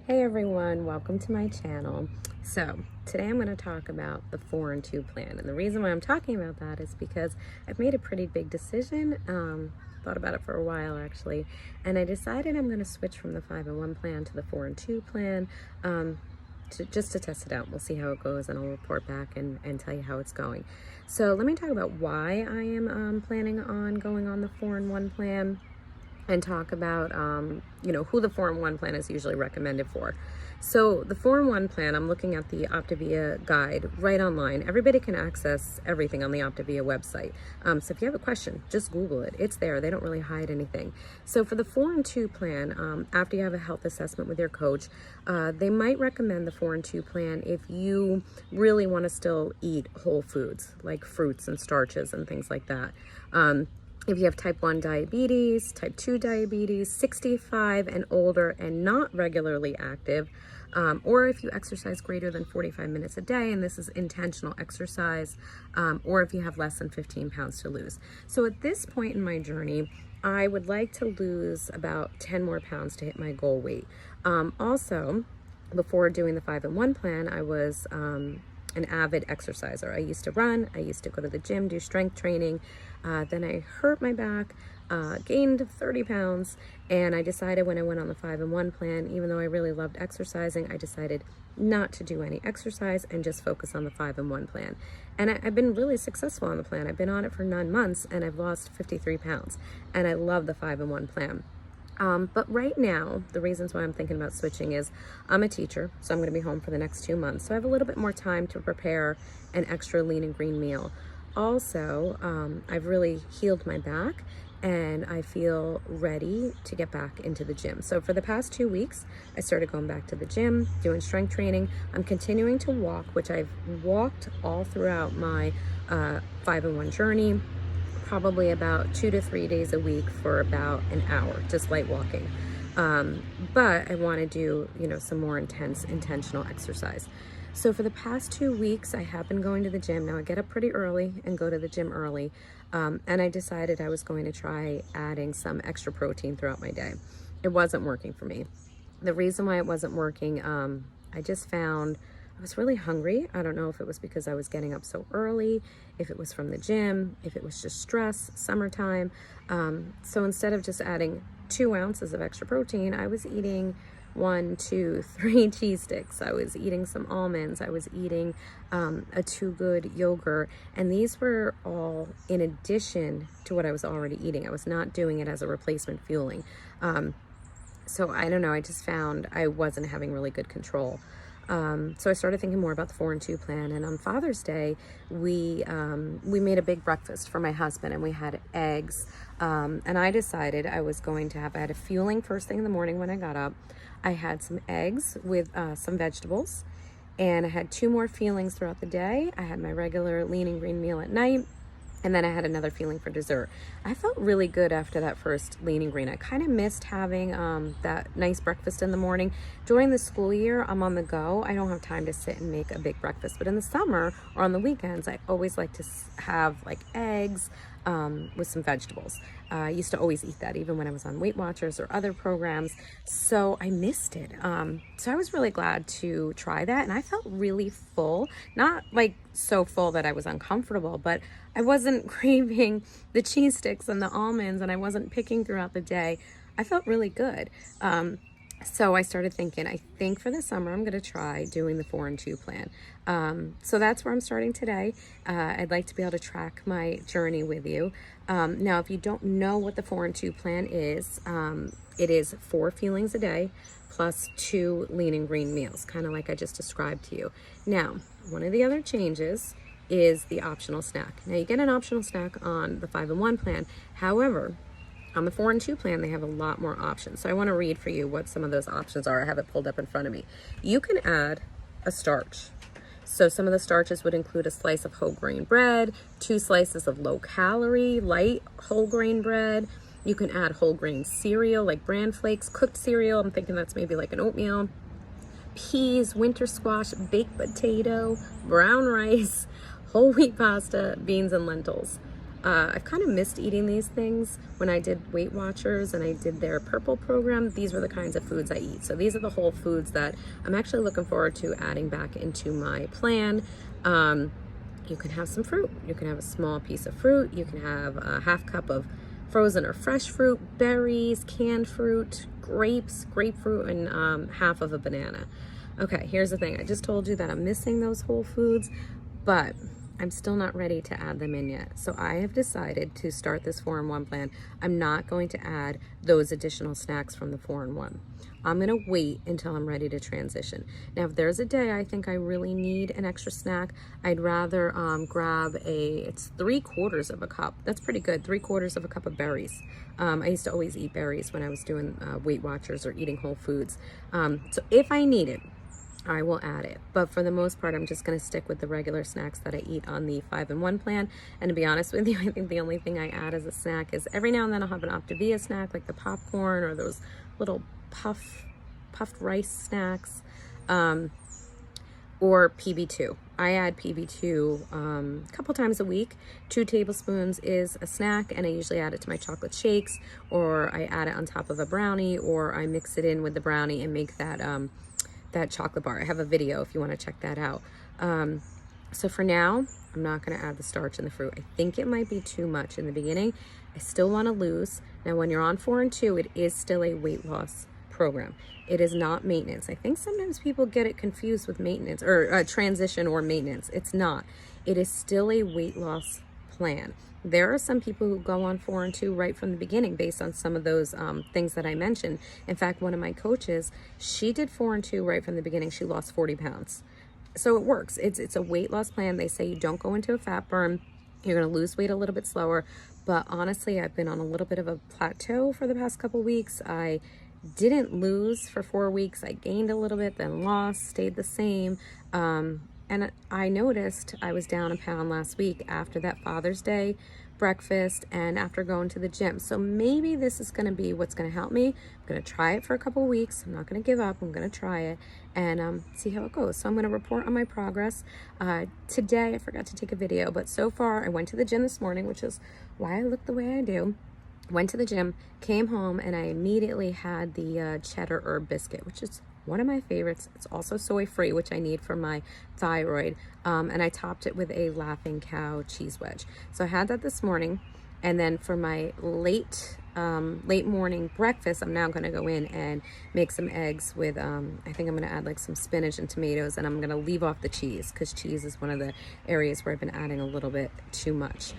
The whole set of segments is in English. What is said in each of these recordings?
Hey everyone, welcome to my channel. So today I'm going to talk about the 4 and 2 plan, and the reason why I'm talking about that is because I've made a pretty big decision. Thought about it for a while actually, and I decided I'm going to switch from the 5 and 1 plan to the 4 and 2 plan, just to test it out. We'll see how it goes, and I'll report back and tell you how it's going. So let me talk about why I am planning on going on the 4 and 1 plan, and talk about who the 4 and 1 plan is usually recommended for. So the 4 and 1 plan, I'm looking at the Optavia guide right online. Everybody can access everything on the Optavia website. So if you have a question, just Google it. It's there. They don't really hide anything. So for the 4 and 2 plan, after you have a health assessment with your coach, they might recommend the 4 and 2 plan if you really want to still eat whole foods like fruits and starches and things like that. If you have type 1 diabetes, type 2 diabetes, 65 and older and not regularly active, or if you exercise greater than 45 minutes a day, and this is intentional exercise, or if you have less than 15 pounds to lose. So at this point in my journey, I would like to lose about 10 more pounds to hit my goal weight. Also, before doing the 5 and 1 plan, I was an avid exerciser. I used to run, I used to go to the gym, do strength training. Then I hurt my back, gained 30 pounds, and I decided when I went on the 5 and 1 plan, even though I really loved exercising, I decided not to do any exercise and just focus on the 5 and 1 plan. And I've been really successful on the plan. I've been on it for 9 months and I've lost 53 pounds, and I love the 5 and 1 plan. But right now, the reasons why I'm thinking about switching is I'm a teacher, so I'm going to be home for the next 2 months. So I have a little bit more time to prepare an extra lean and green meal. Also, I've really healed my back and I feel ready to get back into the gym. So for the past 2 weeks, I started going back to the gym, doing strength training. I'm continuing to walk, which I've walked all throughout my 5 and 1 journey, probably about 2 to 3 days a week for about an hour, just light walking. But I want to do, some more intentional exercise. So for the past 2 weeks, I have been going to the gym. Now I get up pretty early and go to the gym early. And I decided I was going to try adding some extra protein throughout my day. It wasn't working for me. The reason why it wasn't working, I just found I was really hungry. I don't know if it was because I was getting up so early, if it was from the gym, if it was just stress, summertime. So instead of just adding 2 ounces of extra protein, I was eating 1, 2, 3 cheese sticks. I was eating some almonds. I was eating a Too Good yogurt. And these were all in addition to what I was already eating. I was not doing it as a replacement fueling. So I don't know, I just found I wasn't having really good control. So I started thinking more about the 4 and 2 plan, and on Father's Day, we made a big breakfast for my husband, and we had eggs, and I decided I had a fueling first thing in the morning when I got up. I had some eggs with some vegetables, and I had 2 more feelings throughout the day. I had my regular lean and green meal at night, and then I had another feeling for dessert. I felt really good after that first lean and green. I kind of missed having that nice breakfast in the morning. During the school year, I'm on the go. I don't have time to sit and make a big breakfast. But in the summer or on the weekends, I always like to have like eggs with some vegetables. I used to always eat that even when I was on Weight Watchers or other programs. So I missed it. So I was really glad to try that. And I felt really full, not like so full that I was uncomfortable, but I wasn't craving the cheese sticks and the almonds, and I wasn't picking throughout the day. I felt really good. So I started thinking, I think for the summer, I'm going to try doing the 4 and 2 plan. So that's where I'm starting today. I'd like to be able to track my journey with you. Now, if you don't know what the 4 and 2 plan is, it is 4 feelings a day plus 2 lean and green meals, kind of like I just described to you. Now, one of the other changes is the optional snack. Now, you get an optional snack on the 5 and 1 plan. However, on the 4 and 2 plan, they have a lot more options. So I want to read for you what some of those options are. I have it pulled up in front of me. You can add a starch. So some of the starches would include a slice of whole grain bread, 2 slices of low calorie, light whole grain bread. You can add whole grain cereal like bran flakes, cooked cereal. I'm thinking that's maybe like an oatmeal. Peas, winter squash, baked potato, brown rice, whole wheat pasta, beans, and lentils. I've kind of missed eating these things. When I did Weight Watchers and I did their purple program, these were the kinds of foods I eat. So these are the whole foods that I'm actually looking forward to adding back into my plan. You can have some fruit. You can have a small piece of fruit. You can have a half cup of frozen or fresh fruit, berries, canned fruit, grapes, grapefruit, and half of a banana. Okay, here's the thing. I just told you that I'm missing those whole foods, but I'm still not ready to add them in yet. So I have decided to start this 4-in-1 plan. I'm not going to add those additional snacks from the 4-in-1. I'm gonna wait until I'm ready to transition. Now, if there's a day I think I really need an extra snack, I'd rather grab it's 3/4 of a cup. That's pretty good, 3/4 of a cup of berries. I used to always eat berries when I was doing Weight Watchers or eating whole foods. So if I need it, I will add it. But for the most part, I'm just gonna stick with the regular snacks that I eat on the 5-in-1 plan. And to be honest with you, I think the only thing I add as a snack is every now and then I'll have an Optavia snack, like the popcorn or those little puffed rice snacks, or PB2. I add PB2 a couple times a week. 2 tablespoons is a snack, and I usually add it to my chocolate shakes, or I add it on top of a brownie, or I mix it in with the brownie and make that that chocolate bar. I have a video if you want to check that out. So for now, I'm not going to add the starch and the fruit. I think it might be too much in the beginning. I still want to lose. Now, when you're on 4-in-2, it is still a weight loss program. It is not maintenance. I think sometimes people get it confused with maintenance or transition or maintenance. It's not. It is still a weight loss plan. There are some people who go on 4-in-2 right from the beginning based on some of those things that I mentioned. In fact, one of my coaches, she did 4-in-2 right from the beginning. She lost 40 pounds. So it works. It's a weight loss plan. They say you don't go into a fat burn. You're going to lose weight a little bit slower. But honestly, I've been on a little bit of a plateau for the past couple weeks. I didn't lose for 4 weeks. I gained a little bit, then lost, stayed the same. And I noticed I was down a pound last week after that Father's Day breakfast and after going to the gym. So maybe this is going to be what's going to help me. I'm going to try it for a couple weeks. I'm not going to give up. I'm going to try it and see how it goes. So I'm going to report on my progress. Today, I forgot to take a video, but so far I went to the gym this morning, which is why I look the way I do. Went to the gym, came home, and I immediately had the cheddar herb biscuit, which is one of my favorites. It's also soy-free, which I need for my thyroid. And I topped it with a Laughing Cow cheese wedge. So I had that this morning. And then for my late morning breakfast, I'm now going to go in and make some eggs with, I think I'm going to add like some spinach and tomatoes, and I'm going to leave off the cheese because cheese is one of the areas where I've been adding a little bit too much.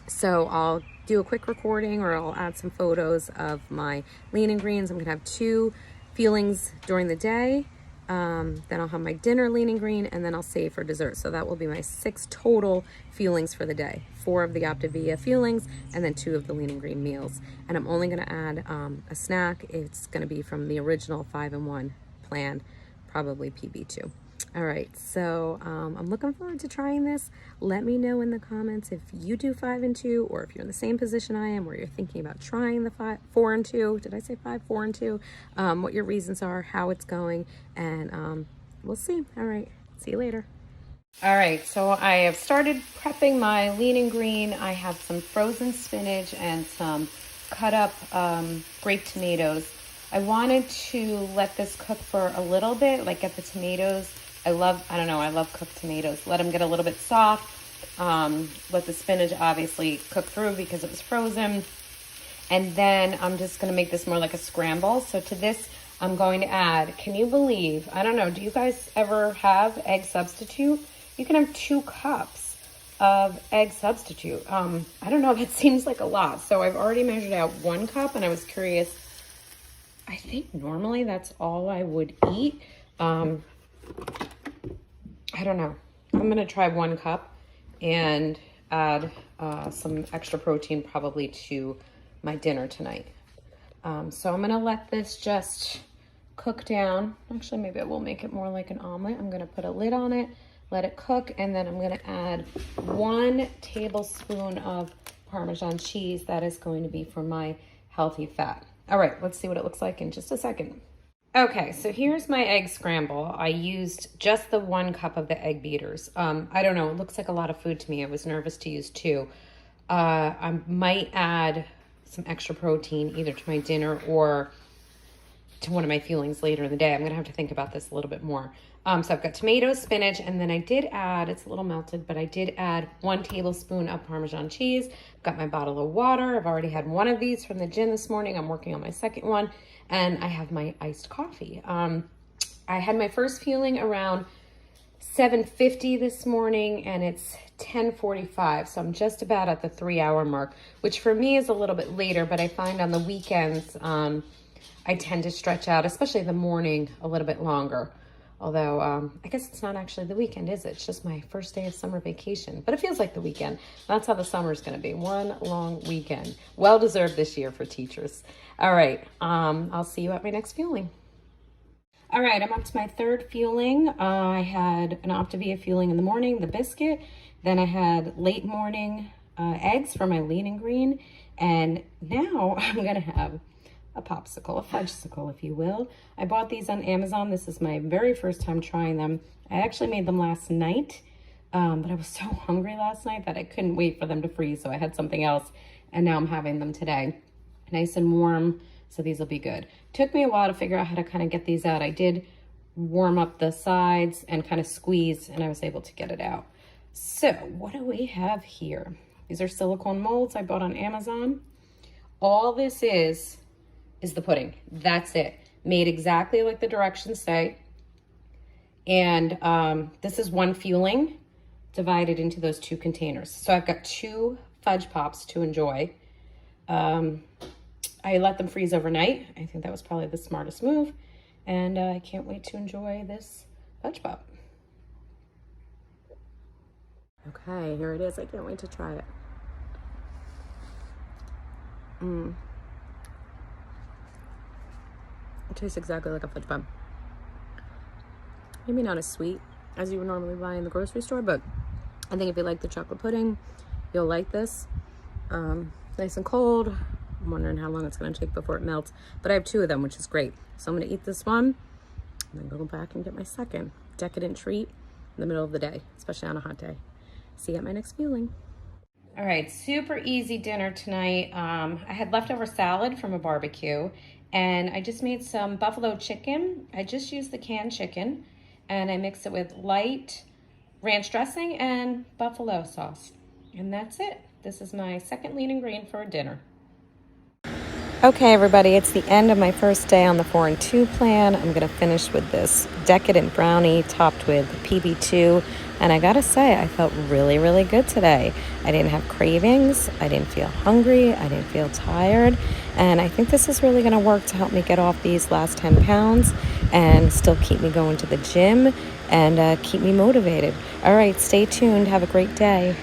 So I'll do a quick recording, or I'll add some photos of my lean and greens. I'm gonna have 2 feelings during the day. Then I'll have my dinner lean and green, and then I'll save for dessert. So that will be my 6 total feelings for the day. 4 of the Optavia feelings, and then 2 of the lean and green meals. And I'm only gonna add a snack. It's gonna be from the original 5-in-1 plan, probably PB2. All right, so I'm looking forward to trying this. Let me know in the comments if you do 5-in-2, or if you're in the same position I am where you're thinking about trying the 4-in-2. Did I say 4-in-2? What your reasons are, how it's going, and we'll see. All right, see you later. All right, so I have started prepping my lean and green. I have some frozen spinach and some cut up grape tomatoes. I wanted to let this cook for a little bit, like get the tomatoes. I love cooked tomatoes. Let them get a little bit soft. Let the spinach obviously cook through because it was frozen. And then I'm just gonna make this more like a scramble. So to this, I'm going to add, can you believe, I don't know, do you guys ever have egg substitute? You can have 2 cups of egg substitute. I don't know, that seems like a lot. So I've already measured out 1 cup, and I was curious. I think normally that's all I would eat. I don't know. I'm gonna try 1 cup and add some extra protein probably to my dinner tonight. So I'm gonna let this just cook down. Actually, maybe I will make it more like an omelet. I'm gonna put a lid on it, let it cook, and then I'm gonna add 1 tablespoon of Parmesan cheese. That is going to be for my healthy fat. All right, let's see what it looks like in just a second. Okay, so here's my egg scramble. I used just the 1 cup of the egg beaters. I don't know, it looks like a lot of food to me. I was nervous to use 2. I might add some extra protein either to my dinner or to one of my fuelings later in the day. I'm gonna have to think about this a little bit more. So I've got tomatoes, spinach, and then I did add, it's a little melted, but I did add 1 tablespoon of Parmesan cheese. Got my bottle of water. I've already had one of these from the gym this morning. I'm working on my second one, and I have my iced coffee. I had my first fueling around 7:50 this morning, and it's 10:45, so I'm just about at the 3-hour mark, which for me is a little bit later, but I find on the weekends, I tend to stretch out, especially the morning, a little bit longer. Although, I guess it's not actually the weekend, is it? It's just my first day of summer vacation. But it feels like the weekend. That's how the summer is going to be. One long weekend. Well-deserved this year for teachers. All right. I'll see you at my next fueling. All right. I'm up to my third fueling. I had an Optavia fueling in the morning, the biscuit. Then I had late morning eggs for my lean and green. And now I'm going to have a popsicle, a fudgesicle, if you will. I bought these on Amazon. This is my very first time trying them. I actually made them last night, but I was so hungry last night that I couldn't wait for them to freeze, so I had something else, and now I'm having them today. Nice and warm, so these will be good. Took me a while to figure out how to kind of get these out. I did warm up the sides and kind of squeeze, and I was able to get it out. So what do we have here? These are silicone molds I bought on Amazon. All this is the pudding. That's it. Made exactly like the directions say. And this is 1 fueling divided into those 2 containers. So I've got 2 fudge pops to enjoy. I let them freeze overnight. I think that was probably the smartest move. And I can't wait to enjoy this fudge pop. Okay, here it is. I can't wait to try it. It tastes exactly like a fudge pop. Maybe not as sweet as you would normally buy in the grocery store, but I think if you like the chocolate pudding, you'll like this. Nice and cold. I'm wondering how long it's going to take before it melts, but I have 2 of them, which is great. So I'm going to eat this one and then go back and get my second decadent treat in the middle of the day, especially on a hot day. See you at my next fueling. All right, super easy dinner tonight. I had leftover salad from a barbecue, and I just made some buffalo chicken. I just used the canned chicken, and I mixed it with light ranch dressing and buffalo sauce. And that's it. This is my second lean and green for dinner. Okay, everybody, it's the end of my first day on the 4 and 2 plan. I'm going to finish with this decadent brownie topped with PB2. And I gotta say, I felt really, really good today. I didn't have cravings. I didn't feel hungry. I didn't feel tired. And I think this is really gonna work to help me get off these last 10 pounds and still keep me going to the gym and keep me motivated. All right, stay tuned. Have a great day.